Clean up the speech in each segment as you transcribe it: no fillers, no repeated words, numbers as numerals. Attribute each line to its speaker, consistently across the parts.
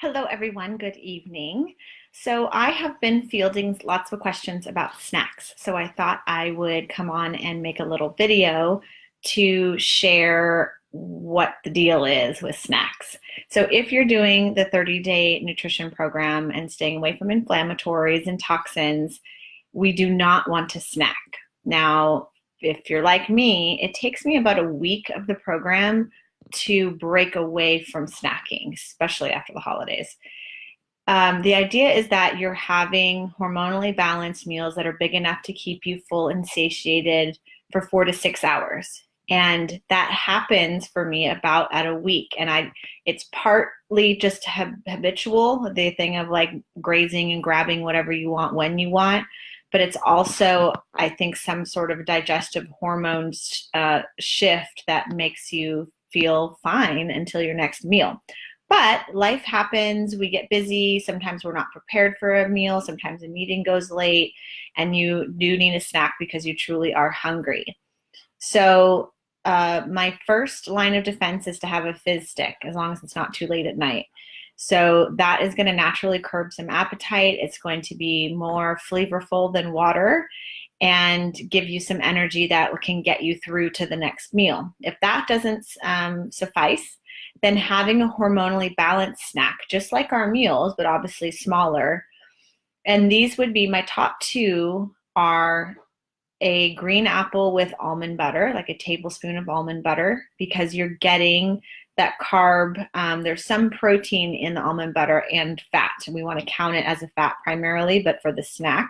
Speaker 1: Hello, everyone. Good evening. So I have been fielding lots of questions about snacks. So I thought I would come on and make a little video to share what the deal is with snacks. So if you're doing the 30-day nutrition program and staying away from inflammatories and toxins, we do not want to snack. Now, if you're like me, it takes me about a week of the program to break away from snacking, especially after the holidays. The idea is that you're having hormonally balanced meals that are big enough to keep you full and satiated for 4 to 6 hours. And that happens for me about at a week. And it's partly just habitual, the thing of like grazing and grabbing whatever you want when you want. But it's also, I think, some sort of digestive hormones shift that makes you feel fine until your next meal. But life happens, we get busy, sometimes we're not prepared for a meal, sometimes a meeting goes late, and you do need a snack because you truly are hungry. So my first line of defense is to have a Fizz stick, as long as it's not too late at night. So that is going to naturally curb some appetite. It's going to be more flavorful than water and give you some energy that can get you through to the next meal. If that doesn't suffice, then having a hormonally balanced snack, just like our meals, but obviously smaller. And these would be my top two are a green apple with almond butter, like a tablespoon of almond butter, because you're getting that carb. There's some protein in the almond butter and fat, and we want to count it as a fat primarily, but for the snack,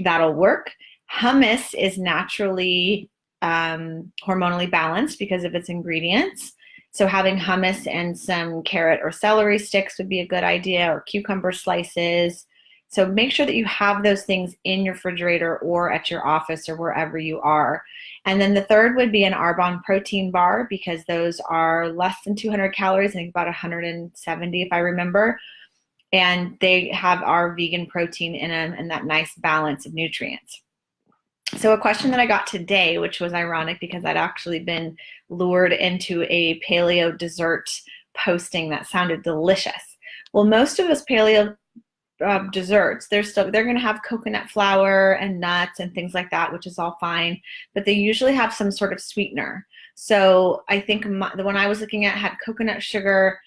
Speaker 1: that'll work. Hummus is naturally hormonally balanced because of its ingredients. So having hummus and some carrot or celery sticks would be a good idea, or cucumber slices. So make sure that you have those things in your refrigerator or at your office or wherever you are. And then the third would be an Arbonne protein bar, because those are less than 200 calories, I think about 170 if I remember. And they have our vegan protein in them and that nice balance of nutrients. So a question that I got today, which was ironic because I'd actually been lured into a paleo dessert posting that sounded delicious. Well, most of us paleo desserts, they're going to have coconut flour and nuts and things like that, which is all fine, but they usually have some sort of sweetener. So I think the one I was looking at had coconut sugar,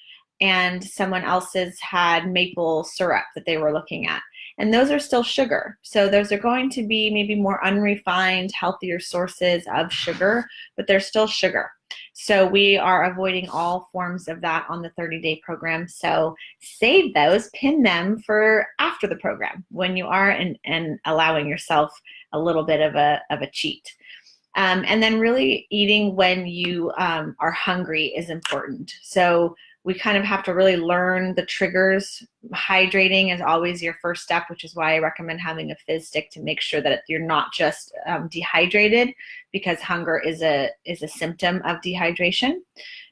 Speaker 1: and someone else's had maple syrup that they were looking at. And those are still sugar. So those are going to be maybe more unrefined, healthier sources of sugar, but they're still sugar. So we are avoiding all forms of that on the 30-day program. So save those, pin them for after the program when you are and allowing yourself a little bit of a cheat. And then really eating when you are hungry is important. So we kind of have to really learn the triggers. Hydrating is always your first step, which is why I recommend having a Fizz stick to make sure that you're not just dehydrated, because hunger is a symptom of dehydration.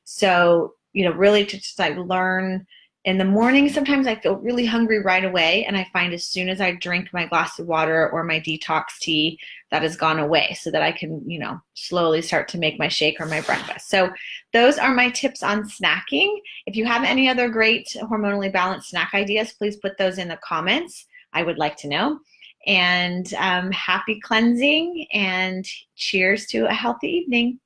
Speaker 1: So, really to just like learn. In the morning, sometimes I feel really hungry right away, and I find as soon as I drink my glass of water or my detox tea, that has gone away, so that I can, slowly start to make my shake or my breakfast. So those are my tips on snacking. If you have any other great hormonally balanced snack ideas, please put those in the comments. I would like to know. And happy cleansing, and cheers to a healthy evening.